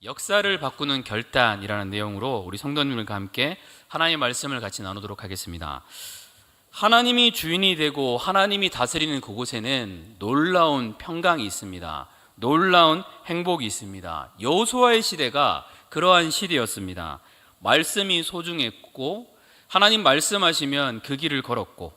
역사를 바꾸는 결단이라는 내용으로 우리 성도님들과 함께 하나님의 말씀을 같이 나누도록 하겠습니다. 하나님이 주인이 되고 하나님이 다스리는 그곳에는 놀라운 평강이 있습니다. 놀라운 행복이 있습니다. 여호수아의 시대가 그러한 시대였습니다. 말씀이 소중했고 하나님 말씀하시면 그 길을 걸었고,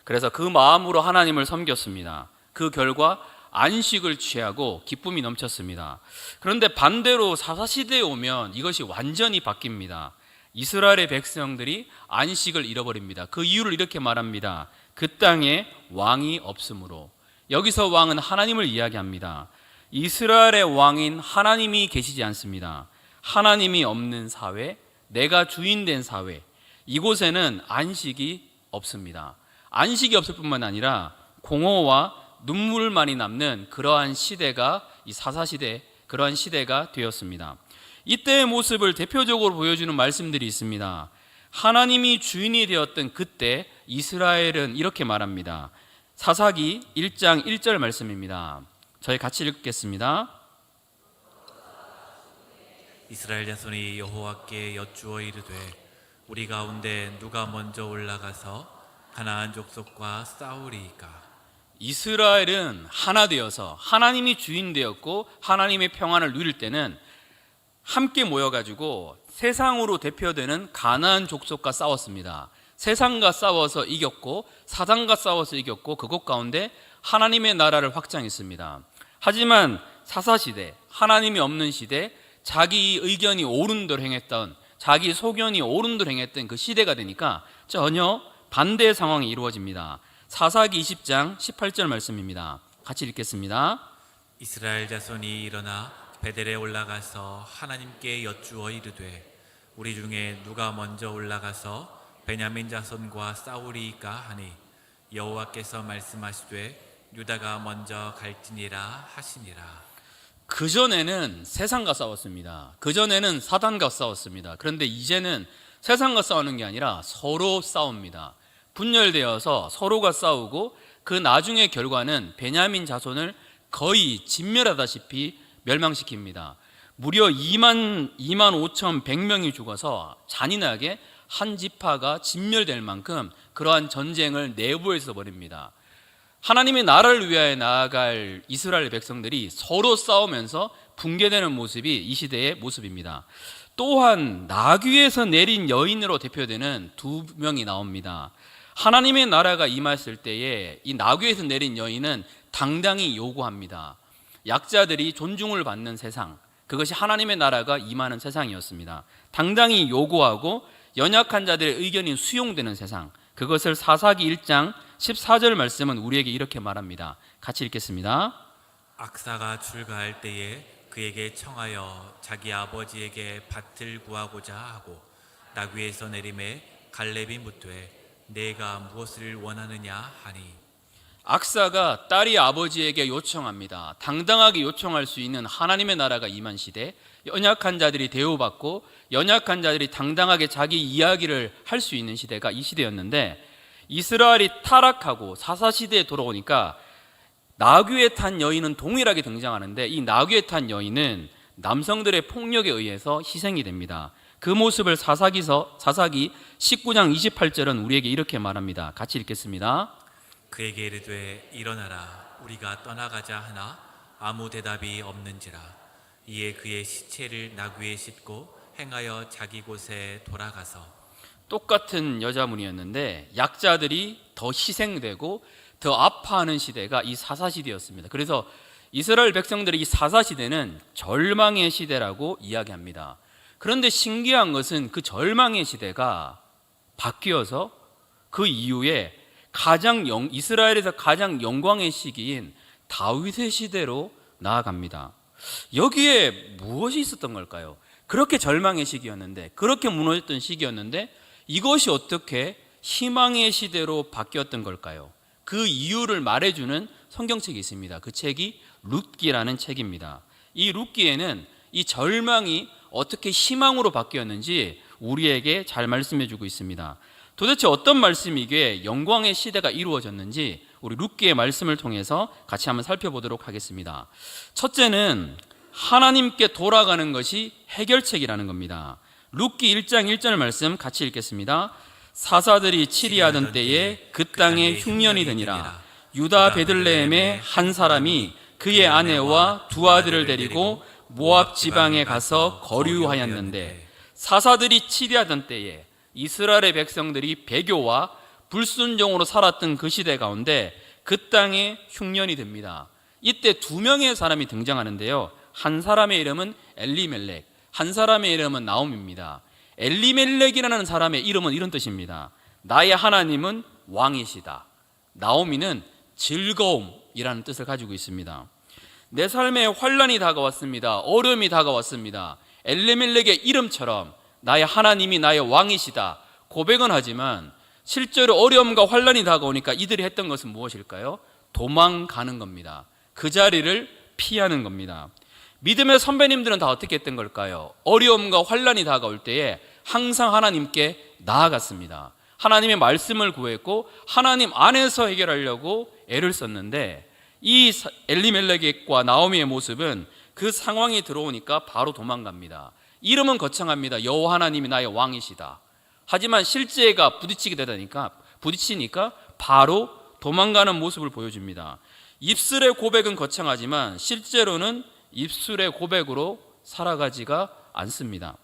그래서 그 마음으로 하나님을 섬겼습니다. 그 결과 안식을 취하고 기쁨이 넘쳤습니다. 그런데 반대로 사사시대에 오면 이것이 완전히 바뀝니다. 이스라엘의 백성들이 안식을 잃어버립니다. 그 이유를 이렇게 말합니다. 그 땅에 왕이 없으므로. 여기서 왕은 하나님을 이야기합니다. 이스라엘의 왕인 하나님이 계시지 않습니다. 하나님이 없는 사회, 내가 주인된 사회, 이곳에는 안식이 없습니다. 안식이 없을 뿐만 아니라 공허와 눈물만이 남는 그러한 시대가 이 사사시대, 그러한 시대가 되었습니다. 이때의 모습을 대표적으로 보여주는 말씀들이 있습니다. 하나님이 주인이 되었던 그때 이스라엘은 이렇게 말합니다. 사사기 1장 1절 말씀입니다. 저희 같이 읽겠습니다. 이스라엘 자손이 여호와께 여쭈어 이르되 우리 가운데 누가 먼저 올라가서 가나안 족속과 싸우리이까. 이스라엘은 하나 되어서 하나님이 주인 되었고 하나님의 평안을 누릴 때는 함께 모여가지고 세상으로 대표되는 가나안 족속과 싸웠습니다. 세상과 싸워서 이겼고 사단과 싸워서 이겼고 그곳 가운데 하나님의 나라를 확장했습니다. 하지만 사사시대, 하나님이 없는 시대, 자기 의견이 옳은 대로 행했던, 자기 소견이 옳은 대로 행했던 그 시대가 되니까 전혀 반대의 상황이 이루어집니다. 사사기 20장 18절 말씀입니다. 같이 읽겠습니다. 이스라엘 자손이 일어나 베델에 올라가서 하나님께 여쭈어 이르되 우리 중에 누가 먼저 올라가서 베냐민 자손과 싸우리이까 하니 여호와께서 말씀하시되 유다가 먼저 갈지니라 하시니라. 그전에는 세상과 싸웠습니다. 그전에는 사단과 싸웠습니다. 그런데 이제는 세상과 싸우는 게 아니라 서로 싸웁니다. 분열되어서 서로가 싸우고 그 나중의 결과는 베냐민 자손을 거의 진멸하다시피 멸망시킵니다. 무려 2만 5,100명이 죽어서 잔인하게 한 지파가 진멸될 만큼 그러한 전쟁을 내부에서 벌입니다. 하나님의 나라를 위하여 나아갈 이스라엘 백성들이 서로 싸우면서 붕괴되는 모습이 이 시대의 모습입니다. 또한 나귀에서 내린 여인으로 대표되는 두 명이 나옵니다. 하나님의 나라가 임했을 때에 이 나귀에서 내린 여인은 당당히 요구합니다. 약자들이 존중을 받는 세상, 그것이 하나님의 나라가 임하는 세상이었습니다. 당당히 요구하고 연약한 자들의 의견이 수용되는 세상, 그것을 사사기 1장 14절 말씀은 우리에게 이렇게 말합니다. 같이 읽겠습니다. 악사가 출가할 때에 그에게 청하여 자기 아버지에게 밭을 구하고자 하고 나귀에서 내림에 갈렙이 묻되 내가 무엇을 원하느냐 하니. 악사가 딸이 아버지에게 요청합니다. 당당하게 요청할 수 있는 하나님의 나라가 임한 시대, 연약한 자들이 대우받고 연약한 자들이 당당하게 자기 이야기를 할 수 있는 시대가 이 시대였는데, 이스라엘이 타락하고 사사시대에 돌아오니까 나귀에 탄 여인은 동일하게 등장하는데, 이 나귀에 탄 여인은 남성들의 폭력에 의해서 희생이 됩니다. 그 모습을 사사기 19장 28절은 우리에게 이렇게 말합니다. 같이 읽겠습니다. 그에게 이르되 일어나라 우리가 떠나가자 하나 아무 대답이 없는지라. 이에 그의 시체를 나귀에 싣고 행하여 자기 곳에 돌아가서. 똑같은 여자분이었는데 약자들이 더 희생되고 더 아파하는 시대가 이 사사시대였습니다. 그래서 이스라엘 백성들의 이 사사시대는 절망의 시대라고 이야기합니다. 그런데 신기한 것은 그 절망의 시대가 바뀌어서 그 이후에 이스라엘에서 가장 영광의 시기인 다윗의 시대로 나아갑니다. 여기에 무엇이 있었던 걸까요? 그렇게 절망의 시기였는데, 그렇게 무너졌던 시기였는데 이것이 어떻게 희망의 시대로 바뀌었던 걸까요? 그 이유를 말해주는 성경책이 있습니다. 그 책이 룻기라는 책입니다. 이 룻기에는 이 절망이 어떻게 희망으로 바뀌었는지 우리에게 잘 말씀해주고 있습니다. 도대체 어떤 말씀이기에 영광의 시대가 이루어졌는지 우리 룻기의 말씀을 통해서 같이 한번 살펴보도록 하겠습니다. 첫째는 하나님께 돌아가는 것이 해결책이라는 겁니다. 룻기 1장 1절 말씀 같이 읽겠습니다. 사사들이 치리하던 때에 그 땅에 흉년이 드니라. 유다 베들레헴의 한 사람이 그의 아내와 두 아들을 데리고 모압 지방에 가서 거류하였는데, 사사들이 치리하던 때에 이스라엘의 백성들이 배교와 불순종으로 살았던 그 시대 가운데 그 땅에 흉년이 듭니다. 이때 두 명의 사람이 등장하는데요. 한 사람의 이름은 엘리멜렉, 한 사람의 이름은 나옴입니다. 엘리멜렉이라는 사람의 이름은 이런 뜻입니다. 나의 하나님은 왕이시다. 나오미는 즐거움이라는 뜻을 가지고 있습니다. 내 삶에 환란이 다가왔습니다. 어려움이 다가왔습니다. 엘리멜렉의 이름처럼 나의 하나님이 나의 왕이시다 고백은 하지만 실제로 어려움과 환란이 다가오니까 이들이 했던 것은 무엇일까요? 도망가는 겁니다. 그 자리를 피하는 겁니다. 믿음의 선배님들은 다 어떻게 했던 걸까요? 어려움과 환란이 다가올 때에 항상 하나님께 나아갔습니다. 하나님의 말씀을 구했고 하나님 안에서 해결하려고 애를 썼는데, 이 엘리멜렉과 나오미의 모습은 그 상황이 들어오니까 바로 도망갑니다. 이름은 거창합니다. 여호와 하나님이 나의 왕이시다. 하지만 실제가 부딪히니까 바로 도망가는 모습을 보여줍니다. 입술의 고백은 거창하지만 실제로는 입술의 고백으로 살아가지가 않습니다.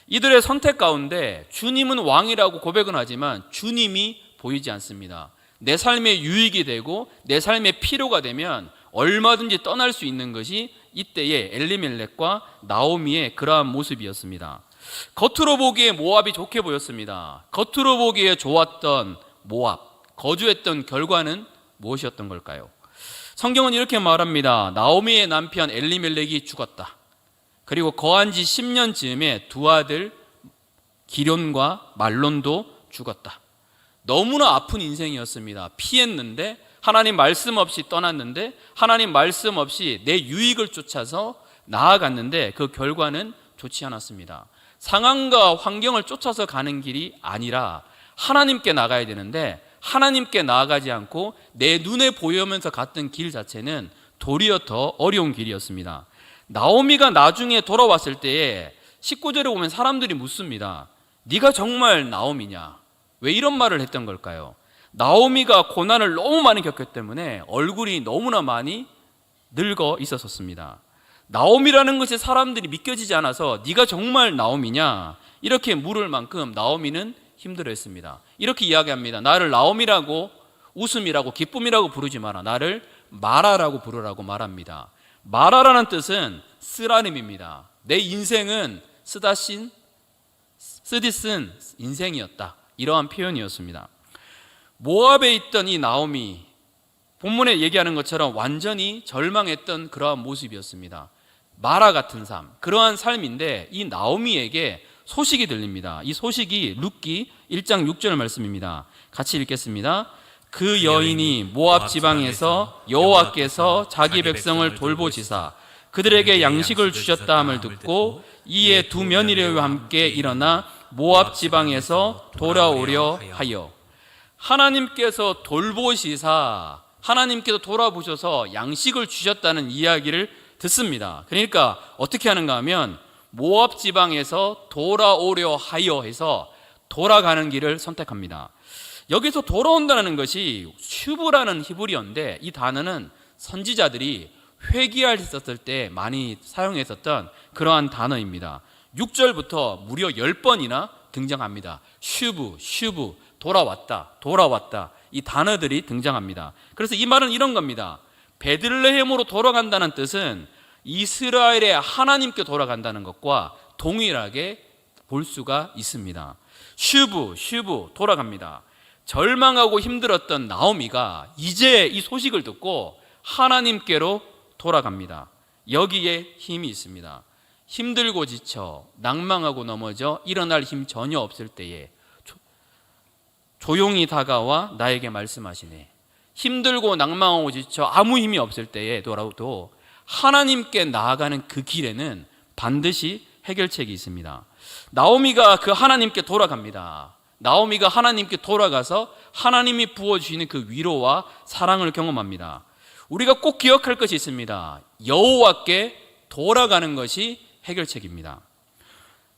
이들의 선택 가운데 주님은 왕이라고 고백은 하지만 주님이 보이지 않습니다. 내 삶에 유익이 되고 내 삶에 필요가 되면 얼마든지 떠날 수 있는 것이 이때의 엘리멜렉과 나오미의 그러한 모습이었습니다. 겉으로 보기에 모압이 좋게 보였습니다. 겉으로 보기에 좋았던 모압, 거주했던 결과는 무엇이었던 걸까요? 성경은 이렇게 말합니다. 나오미의 남편 엘리멜렉이 죽었다. 그리고 거한 지 10년 즈음에 두 아들 기럨과 말론도 죽었다. 너무나 아픈 인생이었습니다. 피했는데, 하나님 말씀 없이 떠났는데, 하나님 말씀 없이 내 유익을 쫓아서 나아갔는데 그 결과는 좋지 않았습니다. 상황과 환경을 쫓아서 가는 길이 아니라 하나님께 나가야 되는데, 하나님께 나아가지 않고 내 눈에 보이면서 갔던 길 자체는 도리어 더 어려운 길이었습니다. 나오미가 나중에 돌아왔을 때에 19절에 보면 사람들이 묻습니다. 네가 정말 나오미냐? 왜 이런 말을 했던 걸까요? 나오미가 고난을 너무 많이 겪었기 때문에 얼굴이 너무나 많이 늙어 있었습니다. 나오미라는 것이 사람들이 믿겨지지 않아서 네가 정말 나오미냐? 이렇게 물을 만큼 나오미는 힘들어했습니다. 이렇게 이야기합니다. 나를 나오미라고, 웃음이라고, 기쁨이라고 부르지 마라. 나를 마라라고 부르라고 말합니다. 마라라는 뜻은 쓰라림입니다. 내 인생은 쓰디쓴 인생이었다. 이러한 표현이었습니다. 모압에 있던 이 나오미, 본문에 얘기하는 것처럼 완전히 절망했던 그러한 모습이었습니다. 마라 같은 삶, 그러한 삶인데 이 나오미에게 소식이 들립니다. 이 소식이 룻기 1장 6절 말씀입니다. 같이 읽겠습니다. 그 여인이 모압 지방에서 여호와께서 자기 백성을 돌보시사 그들에게 양식을 주셨다 함을 듣고 이에 두 며느리와 함께 일어나 모압 지방에서 돌아오려 하여. 하나님께서 돌보시사, 하나님께서 돌아보셔서 양식을 주셨다는 이야기를 듣습니다. 그러니까 어떻게 하는가 하면 모압 지방에서 돌아오려 하여 해서 돌아가는 길을 선택합니다. 여기서 돌아온다는 것이 슈브라는 히브리어인데, 이 단어는 선지자들이 회개했었을 때 많이 사용했었던 그러한 단어입니다. 6절부터 무려 10번이나 등장합니다. 슈브, 돌아왔다. 이 단어들이 등장합니다. 그래서 이 말은 이런 겁니다. 베들레헴으로 돌아간다는 뜻은 이스라엘의 하나님께 돌아간다는 것과 동일하게 볼 수가 있습니다. 슈브, 돌아갑니다. 절망하고 힘들었던 나오미가 이제 이 소식을 듣고 하나님께로 돌아갑니다. 여기에 힘이 있습니다. 힘들고 지쳐 낭망하고 넘어져 일어날 힘 전혀 없을 때에 조용히 다가와 나에게 말씀하시네. 힘들고 낭망하고 지쳐 아무 힘이 없을 때에도 하나님께 나아가는 그 길에는 반드시 해결책이 있습니다. 나오미가 그 하나님께 돌아갑니다. 나오미가 하나님께 돌아가서 하나님이 부어주시는 그 위로와 사랑을 경험합니다. 우리가 꼭 기억할 것이 있습니다. 여호와께 돌아가는 것이 해결책입니다.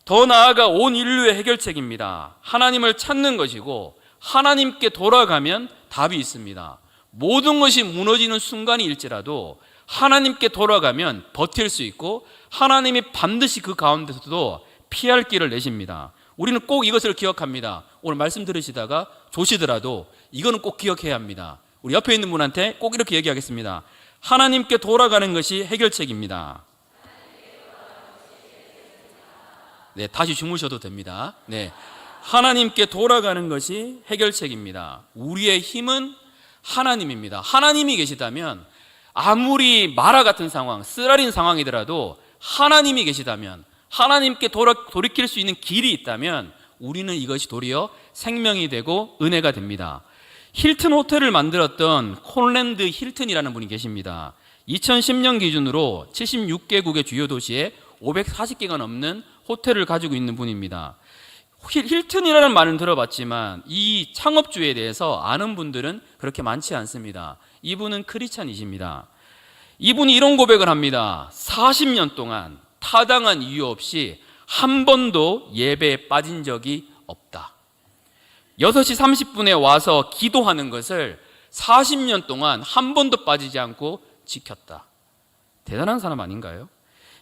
더 나아가 온 인류의 해결책입니다. 하나님을 찾는 것이고 하나님께 돌아가면 답이 있습니다. 모든 것이 무너지는 순간이일지라도 하나님께 돌아가면 버틸 수 있고 하나님이 반드시 그 가운데서도 피할 길을 내십니다. 우리는 꼭 이것을 기억합니다. 오늘 말씀 들으시다가 조시더라도 이거는 꼭 기억해야 합니다. 우리 옆에 있는 분한테 꼭 이렇게 얘기하겠습니다. 하나님께 돌아가는 것이 해결책입니다. 네, 다시 주무셔도 됩니다. 네, 하나님께 돌아가는 것이 해결책입니다. 우리의 힘은 하나님입니다. 하나님이 계시다면 아무리 마라 같은 상황, 쓰라린 상황이더라도 하나님이 계시다면, 하나님께 돌이킬 수 있는 길이 있다면 우리는 이것이 도리어 생명이 되고 은혜가 됩니다. 힐튼 호텔을 만들었던 콜랜드 힐튼이라는 분이 계십니다. 2010년 기준으로 76개국의 주요 도시에 540개가 넘는 호텔을 가지고 있는 분입니다. 힐튼이라는 말은 들어봤지만 이 창업주에 대해서 아는 분들은 그렇게 많지 않습니다. 이분은 크리스찬이십니다. 이분이 이런 고백을 합니다. 40년 동안 타당한 이유 없이 한 번도 예배에 빠진 적이 없다. 6시 30분에 와서 기도하는 것을 40년 동안 한 번도 빠지지 않고 지켰다. 대단한 사람 아닌가요?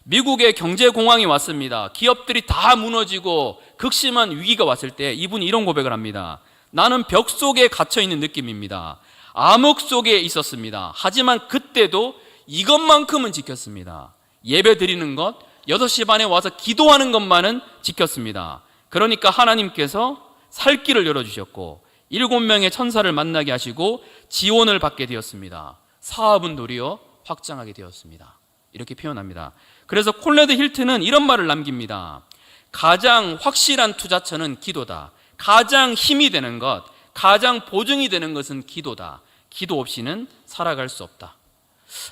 미국에 경제공황이 왔습니다. 기업들이 다 무너지고 극심한 위기가 왔을 때 이분이 이런 고백을 합니다. 나는 벽 속에 갇혀있는 느낌입니다. 암흑 속에 있었습니다. 하지만 그때도 이것만큼은 지켰습니다. 예배 드리는 것, 6시 반에 와서 기도하는 것만은 지켰습니다. 그러니까 하나님께서 살 길을 열어주셨고 7명의 천사를 만나게 하시고 지원을 받게 되었습니다. 사업은 도리어 확장하게 되었습니다. 이렇게 표현합니다. 그래서 콜랜드 힐튼은 이런 말을 남깁니다. 가장 확실한 투자처는 기도다. 가장 힘이 되는 것, 가장 보증이 되는 것은 기도다. 기도 없이는 살아갈 수 없다.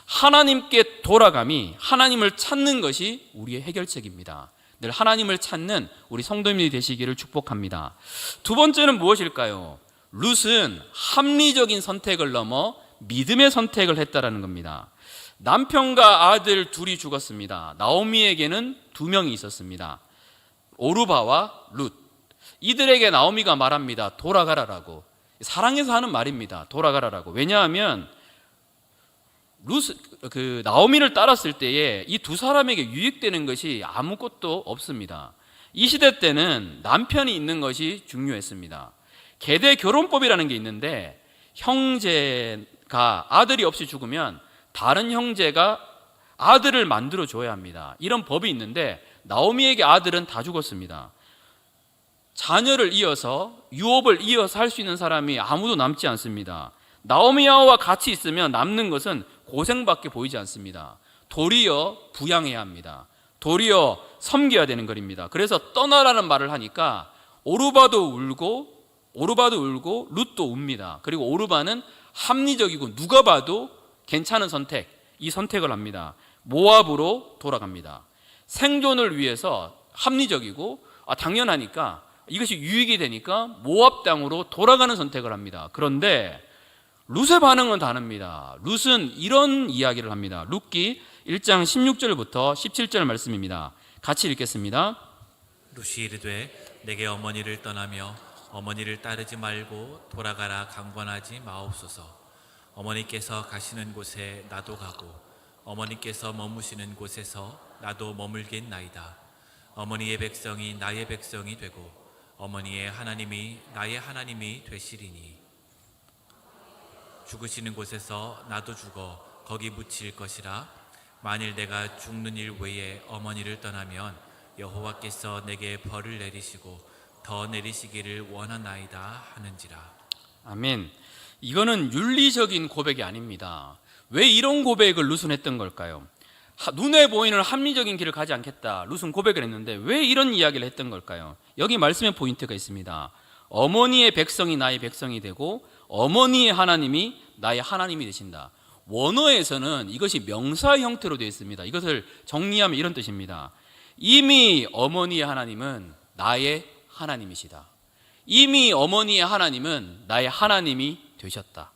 하나님께 돌아감이, 하나님을 찾는 것이 우리의 해결책입니다. 늘 하나님을 찾는 우리 성도님이 되시기를 축복합니다. 두 번째는 무엇일까요? 룻은 합리적인 선택을 넘어 믿음의 선택을 했다라는 겁니다. 남편과 아들 둘이 죽었습니다. 나오미에게는 2명이 있었습니다. 오르바와 룻. 이들에게 나오미가 말합니다. 돌아가라라고. 사랑해서 하는 말입니다. 돌아가라라고. 왜냐하면 나오미를 따랐을 때에 이 두 사람에게 유익되는 것이 아무것도 없습니다. 이 시대 때는 남편이 있는 것이 중요했습니다. 계대 결혼법이라는 게 있는데 형제가 아들이 없이 죽으면 다른 형제가 아들을 만들어 줘야 합니다. 이런 법이 있는데 나오미에게 아들은 다 죽었습니다. 자녀를 이어서, 유업을 이어서 할 수 있는 사람이 아무도 남지 않습니다. 나오미와 같이 있으면 남는 것은 고생밖에 보이지 않습니다. 도리어 부양해야 합니다. 도리어 섬겨야 되는 것입니다. 그래서 떠나라는 말을 하니까 오르바도 울고 룻도 웁니다. 그리고 오르바는 합리적이고 누가 봐도 괜찮은 선택, 이 선택을 합니다. 모압으로 돌아갑니다. 생존을 위해서 합리적이고 당연하니까 이것이 유익이 되니까 모압 땅으로 돌아가는 선택을 합니다. 그런데 룻의 반응은 다릅니다. 룻은 이런 이야기를 합니다. 룻기 1장 16절부터 17절 말씀입니다. 같이 읽겠습니다. 룻이 이르되 내게 어머니를 떠나며 어머니를 따르지 말고 돌아가라 강권하지 마옵소서. 어머니께서 가시는 곳에 나도 가고 어머니께서 머무시는 곳에서 나도 머물겠나이다. 어머니의 백성이 나의 백성이 되고 어머니의 하나님이 나의 하나님이 되시리니 죽으시는 곳에서 나도 죽어 거기 묻힐 것이라. 만일 내가 죽는 일 외에 어머니를 떠나면 여호와께서 내게 벌을 내리시고 더 내리시기를 원하나이다 하는지라. 아멘. 이거는 윤리적인 고백이 아닙니다. 왜 이런 고백을 룻은 했던 걸까요? 눈에 보이는 합리적인 길을 가지 않겠다, 룻은 고백을 했는데 왜 이런 이야기를 했던 걸까요? 여기 말씀에 포인트가 있습니다. 어머니의 백성이 나의 백성이 되고 어머니의 하나님이 나의 하나님이 되신다. 원어에서는 이것이 명사 형태로 되어 있습니다. 이것을 정리하면 이런 뜻입니다. 이미 어머니의 하나님은 나의 하나님이시다. 이미 어머니의 하나님은 나의 하나님이 되셨다.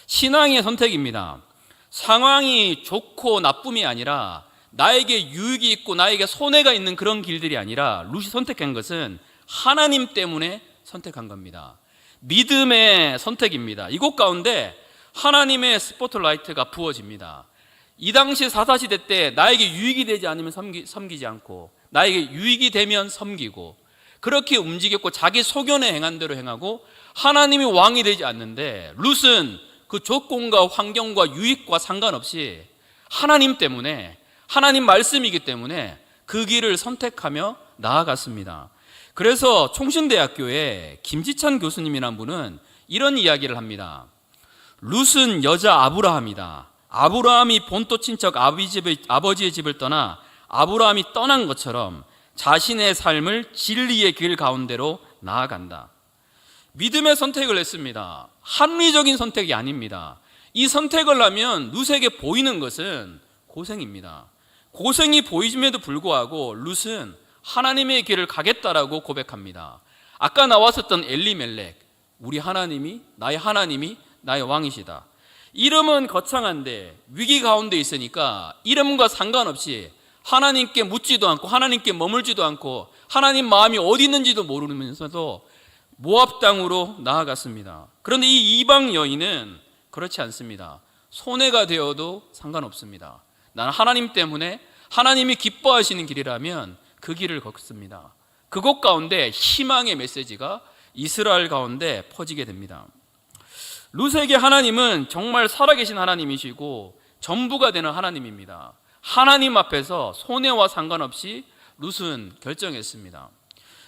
신앙의 선택입니다. 상황이 좋고 나쁨이 아니라 나에게 유익이 있고 나에게 손해가 있는 그런 길들이 아니라 룻이 선택한 것은 하나님 때문에 선택한 겁니다. 믿음의 선택입니다. 이곳 가운데 하나님의 스포트라이트가 부어집니다. 이 당시 사사시대 때 나에게 유익이 되지 않으면 섬기지 않고 나에게 유익이 되면 섬기고 그렇게 움직였고 자기 소견에 행한 대로 행하고 하나님이 왕이 되지 않는데 룻은 그 조건과 환경과 유익과 상관없이 하나님 때문에 하나님 말씀이기 때문에 그 길을 선택하며 나아갔습니다. 그래서 총신대학교에 김지찬 교수님이라는 분은 이런 이야기를 합니다. 룻은 여자 아브라함이다. 아브라함이 본토 친척 아버지의 집을 떠나 아브라함이 떠난 것처럼 자신의 삶을 진리의 길 가운데로 나아간다. 믿음의 선택을 했습니다. 합리적인 선택이 아닙니다. 이 선택을 하면 룻에게 보이는 것은 고생입니다. 고생이 보이심에도 불구하고 룻은 하나님의 길을 가겠다라고 고백합니다. 아까 나왔었던 엘리멜렉, 우리 하나님이 나의 왕이시다. 이름은 거창한데 위기 가운데 있으니까 이름과 상관없이 하나님께 묻지도 않고 하나님께 머물지도 않고 하나님 마음이 어디 있는지도 모르면서도 모압 땅으로 나아갔습니다. 그런데 이 이방 여인은 그렇지 않습니다. 손해가 되어도 상관없습니다. 나는 하나님 때문에 하나님이 기뻐하시는 길이라면 그 길을 걷습니다. 그곳 가운데 희망의 메시지가 이스라엘 가운데 퍼지게 됩니다. 룻에게 하나님은 정말 살아계신 하나님이시고 전부가 되는 하나님입니다. 하나님 앞에서 손해와 상관없이 룻은 결정했습니다.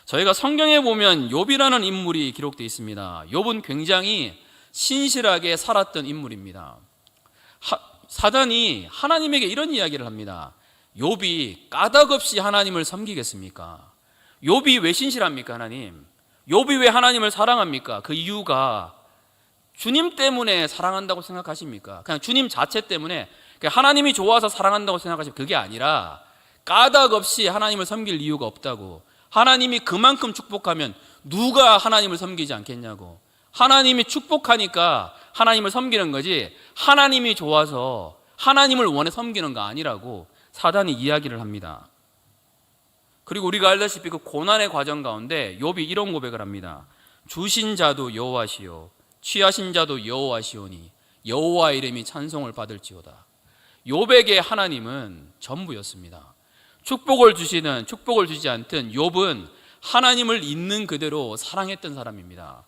저희가 성경에 보면 욥이라는 인물이 기록되어 있습니다. 욥은 굉장히 신실하게 살았던 인물입니다. 사단이 하나님에게 이런 이야기를 합니다. 욥이 까닭없이 하나님을 섬기겠습니까? 욥이 왜 신실합니까, 하나님? 욥이 왜 하나님을 사랑합니까? 그 이유가 주님 때문에 사랑한다고 생각하십니까? 그냥 주님 자체 때문에 하나님이 좋아서 사랑한다고 생각하시면 그게 아니라 까닭없이 하나님을 섬길 이유가 없다고. 하나님이 그만큼 축복하면 누가 하나님을 섬기지 않겠냐고. 하나님이 축복하니까 하나님을 섬기는 거지 하나님이 좋아서 하나님을 원해 섬기는 거 아니라고 사단이 이야기를 합니다. 그리고 우리가 알다시피 그 고난의 과정 가운데 욥이 이런 고백을 합니다. 주신 자도 여호와시요 취하신 자도 여호와시오니 여호와의 이름이 찬송을 받을지어다. 욥에게 하나님은 전부였습니다. 축복을 주시든 축복을 주지 않든 욥은 하나님을 있는 그대로 사랑했던 사람입니다.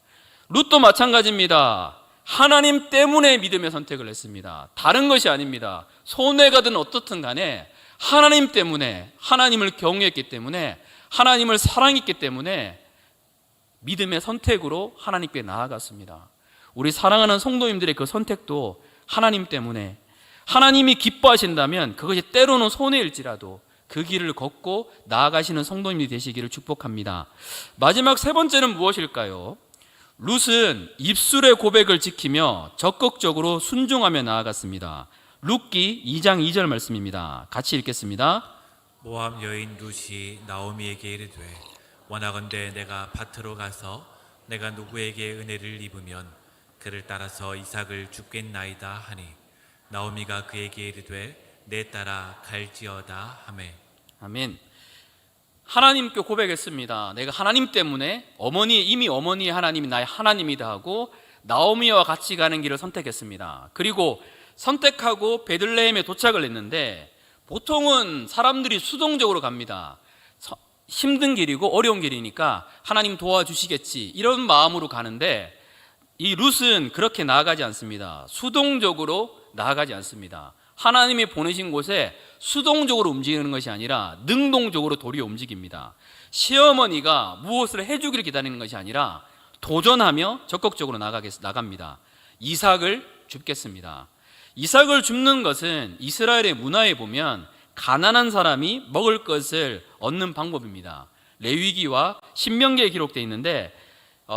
룻도 마찬가지입니다. 하나님 때문에 믿음의 선택을 했습니다. 다른 것이 아닙니다. 손해가든 어떻든 간에 하나님 때문에 하나님을 경외했기 때문에 하나님을 사랑했기 때문에 믿음의 선택으로 하나님께 나아갔습니다. 우리 사랑하는 성도님들의 그 선택도 하나님 때문에 하나님이 기뻐하신다면 그것이 때로는 손해일지라도 그 길을 걷고 나아가시는 성도님이 되시기를 축복합니다. 마지막 세 번째는 무엇일까요? 룻은 입술의 고백을 지키며 적극적으로 순종하며 나아갔습니다. 룻기 2장 2절 말씀입니다. 같이 읽겠습니다. 모압 여인 룻이 나오미에게 이르되 원하건대 내가 밭으로 가서 내가 누구에게 은혜를 입으면 그를 따라서 이삭을 줍겠나이다 하니 나오미가 그에게 이르되 내 따라 갈지어다 하매. 아멘. 하나님께 고백했습니다. 내가 하나님 때문에 이미 어머니의 하나님이 나의 하나님이다 하고 나오미와 같이 가는 길을 선택했습니다. 그리고 선택하고 베들레헴에 도착을 했는데 보통은 사람들이 수동적으로 갑니다. 힘든 길이고 어려운 길이니까 하나님 도와주시겠지 이런 마음으로 가는데 이 룻은 그렇게 나아가지 않습니다. 수동적으로 나아가지 않습니다. 하나님이 보내신 곳에 수동적으로 움직이는 것이 아니라 능동적으로 도리어 움직입니다. 시어머니가 무엇을 해주기를 기다리는 것이 아니라 도전하며 적극적으로 나갑니다. 이삭을 줍겠습니다. 이삭을 줍는 것은 이스라엘의 문화에 보면 가난한 사람이 먹을 것을 얻는 방법입니다. 레위기와 신명기에 기록되어 있는데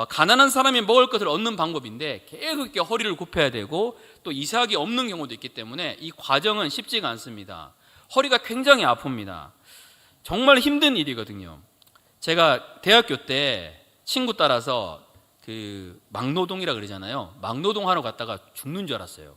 가난한 사람이 먹을 것을 얻는 방법인데 계속 이렇게 허리를 굽혀야 되고 또 이삭이 없는 경우도 있기 때문에 이 과정은 쉽지가 않습니다. 허리가 굉장히 아픕니다. 정말 힘든 일이거든요. 제가 대학교 때 친구 따라서 그 막노동이라 그러잖아요. 막노동 하러 갔다가 죽는 줄 알았어요.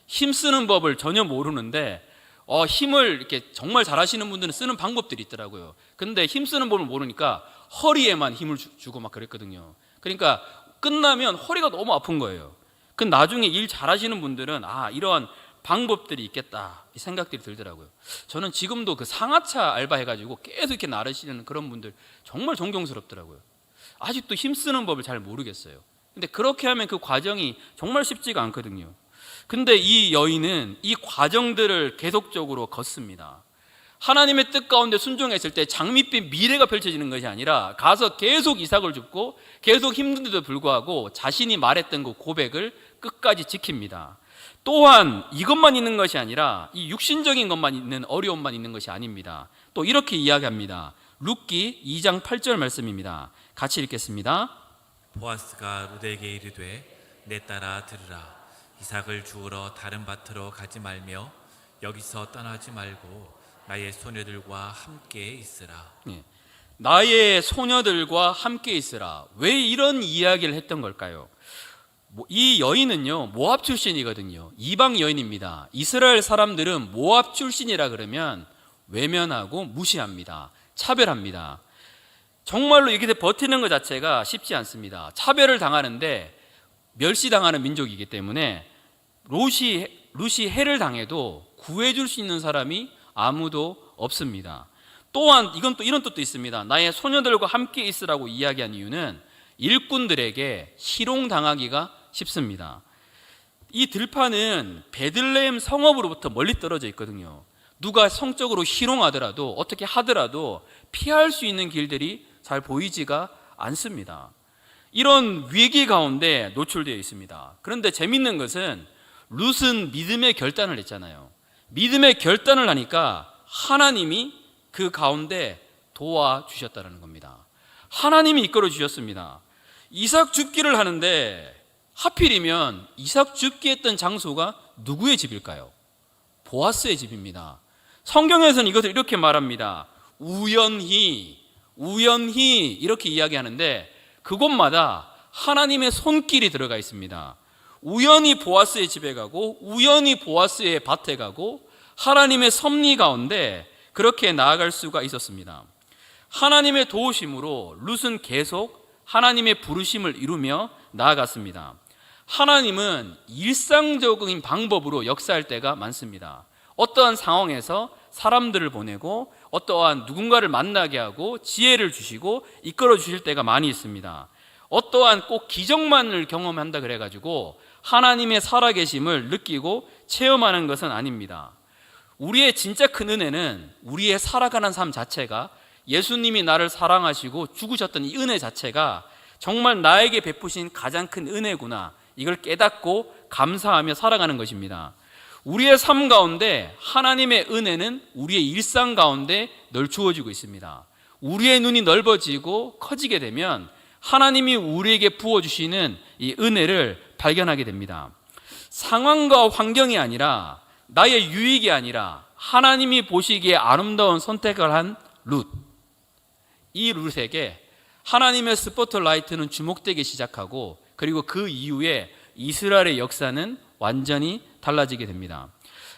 힘쓰는 법을 전혀 모르는데 힘을 이렇게 정말 잘하시는 분들은 쓰는 방법들이 있더라고요. 근데 힘 쓰는 법을 모르니까 허리에만 힘을 주고 막 그랬거든요. 그러니까 끝나면 허리가 너무 아픈 거예요. 그 나중에 일 잘하시는 분들은 이러한 방법들이 있겠다 이 생각들이 들더라고요. 저는 지금도 그 상하차 알바해가지고 계속 이렇게 나르시는 그런 분들 정말 존경스럽더라고요. 아직도 힘 쓰는 법을 잘 모르겠어요. 근데 그렇게 하면 그 과정이 정말 쉽지가 않거든요. 근데 이 여인은 이 과정들을 계속적으로 걷습니다. 하나님의 뜻 가운데 순종했을 때 장밋빛 미래가 펼쳐지는 것이 아니라 가서 계속 이삭을 줍고 계속 힘든데도 불구하고 자신이 말했던 그 고백을 끝까지 지킵니다. 또한 이것만 있는 것이 아니라 이 육신적인 것만 있는 어려움만 있는 것이 아닙니다. 또 이렇게 이야기합니다. 룻기 2장 8절 말씀입니다. 같이 읽겠습니다. 보아스가 룻에게 이르되 내 딸아 들으라. 이삭을 주우러 다른 밭으로 가지 말며 여기서 떠나지 말고 나의 소녀들과 함께 있으라. 나의 소녀들과 함께 있으라. 왜 이런 이야기를 했던 걸까요? 이 여인은요 모압 출신이거든요. 이방 여인입니다. 이스라엘 사람들은 모압 출신이라 그러면 외면하고 무시합니다. 차별합니다. 정말로 이렇게 버티는 것 자체가 쉽지 않습니다. 차별을 당하는데 멸시당하는 민족이기 때문에 룻이 해를 당해도 구해줄 수 있는 사람이 아무도 없습니다. 또한 이건 또 이런 뜻도 있습니다. 나의 소녀들과 함께 있으라고 이야기한 이유는 일꾼들에게 희롱당하기가 쉽습니다. 이 들판은 베들레헴 성읍으로부터 멀리 떨어져 있거든요. 누가 성적으로 희롱하더라도 어떻게 하더라도 피할 수 있는 길들이 잘 보이지가 않습니다. 이런 위기 가운데 노출되어 있습니다. 그런데 재밌는 것은 룻은 믿음의 결단을 했잖아요. 믿음의 결단을 하니까 하나님이 그 가운데 도와주셨다는 겁니다. 하나님이 이끌어 주셨습니다. 이삭 줍기를 하는데 하필이면 이삭 줍기 했던 장소가 누구의 집일까요? 보아스의 집입니다. 성경에서는 이것을 이렇게 말합니다. 우연히 이렇게 이야기하는데 그곳마다 하나님의 손길이 들어가 있습니다. 우연히 보아스의 집에 가고 우연히 보아스의 밭에 가고 하나님의 섭리 가운데 그렇게 나아갈 수가 있었습니다. 하나님의 도우심으로 룻은 계속 하나님의 부르심을 이루며 나아갔습니다. 하나님은 일상적인 방법으로 역사할 때가 많습니다. 어떠한 상황에서 사람들을 보내고 어떠한 누군가를 만나게 하고 지혜를 주시고 이끌어 주실 때가 많이 있습니다. 어떠한 꼭 기적만을 경험한다 그래가지고 하나님의 살아계심을 느끼고 체험하는 것은 아닙니다. 우리의 진짜 큰 은혜는 우리의 살아가는 삶 자체가 예수님이 나를 사랑하시고 죽으셨던 이 은혜 자체가 정말 나에게 베푸신 가장 큰 은혜구나, 이걸 깨닫고 감사하며 살아가는 것입니다. 우리의 삶 가운데 하나님의 은혜는 우리의 일상 가운데 늘 주어지고 있습니다. 우리의 눈이 넓어지고 커지게 되면 하나님이 우리에게 부어주시는 이 은혜를 발견하게 됩니다. 상황과 환경이 아니라 나의 유익이 아니라 하나님이 보시기에 아름다운 선택을 한 룻. 이 룻에게 하나님의 스포트라이트는 주목되기 시작하고 그리고 그 이후에 이스라엘의 역사는 완전히 달라지게 됩니다.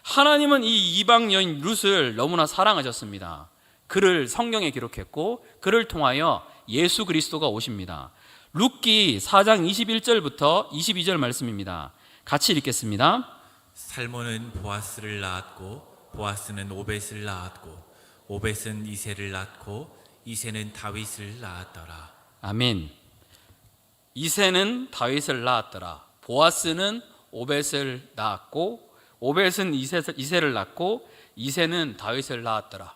하나님은 이 이방 여인 룻을 너무나 사랑하셨습니다. 그를 성경에 기록했고 그를 통하여 예수 그리스도가 오십니다. 룻기 4장 21절부터 22절 말씀입니다. 같이 읽겠습니다. 살몬은 보아스를 낳았고 보아스는 오벳을 낳았고 오벳은 이새를 낳고 이새는 다윗을 낳았더라. 아멘. 이새는 다윗을 낳았더라. 보아스는 오벳을 낳았고 오벳은 이새를 낳고 이새는 다윗을 낳았더라.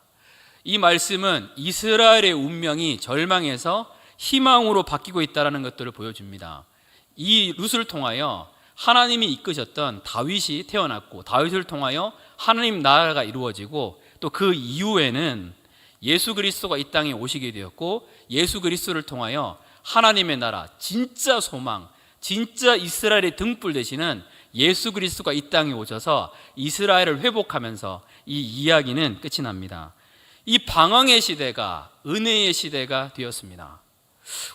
이 말씀은 이스라엘의 운명이 절망에서 희망으로 바뀌고 있다는 것들을 보여줍니다. 이 룻을 통하여 하나님이 이끄셨던 다윗이 태어났고 다윗을 통하여 하나님 나라가 이루어지고 또 그 이후에는 예수 그리스도가 이 땅에 오시게 되었고 예수 그리스도를 통하여 하나님의 나라, 진짜 소망, 진짜 이스라엘의 등불 되시는 예수 그리스도가 이 땅에 오셔서 이스라엘을 회복하면서 이 이야기는 끝이 납니다. 이 방황의 시대가 은혜의 시대가 되었습니다.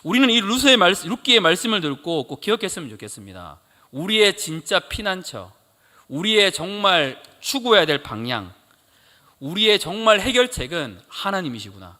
우리는 이 룻기의 말씀을 듣고 꼭 기억했으면 좋겠습니다. 우리의 진짜 피난처, 우리의 정말 추구해야 될 방향, 우리의 정말 해결책은 하나님이시구나.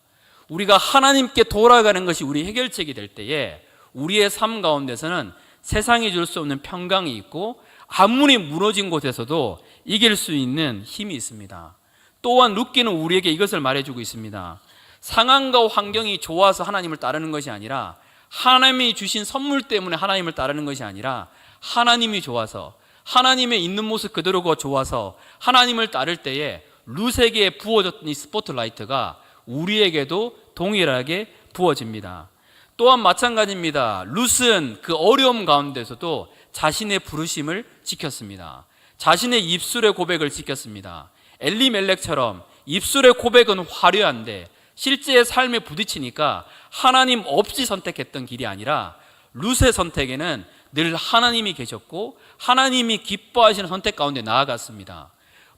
우리가 하나님께 돌아가는 것이 우리 해결책이 될 때에 우리의 삶 가운데서는 세상이 줄 수 없는 평강이 있고 아무리 무너진 곳에서도 이길 수 있는 힘이 있습니다. 또한 룻기는 우리에게 이것을 말해주고 있습니다. 상황과 환경이 좋아서 하나님을 따르는 것이 아니라, 하나님이 주신 선물 때문에 하나님을 따르는 것이 아니라, 하나님이 좋아서, 하나님의 있는 모습 그대로가 좋아서 하나님을 따를 때에 룻에게 부어졌던 이 스포트라이트가 우리에게도 동일하게 부어집니다. 또한 마찬가지입니다. 룻은 그 어려움 가운데서도 자신의 부르심을 지켰습니다. 자신의 입술의 고백을 지켰습니다. 엘리멜렉처럼 입술의 고백은 화려한데 실제의 삶에 부딪히니까 하나님 없이 선택했던 길이 아니라 룻의 선택에는 늘 하나님이 계셨고 하나님이 기뻐하시는 선택 가운데 나아갔습니다.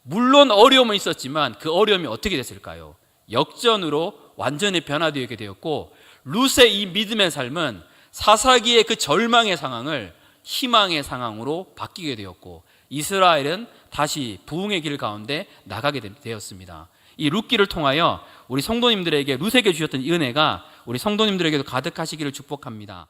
물론 어려움은 있었지만 그 어려움이 어떻게 됐을까요? 역전으로 완전히 변화되게 되었고, 룻의 이 믿음의 삶은 사사기의 그 절망의 상황을 희망의 상황으로 바뀌게 되었고, 이스라엘은 다시 부흥의 길 가운데 나가게 되었습니다. 이 룻기를 통하여 우리 성도님들에게 룻에게 주셨던 이 은혜가 우리 성도님들에게도 가득하시기를 축복합니다.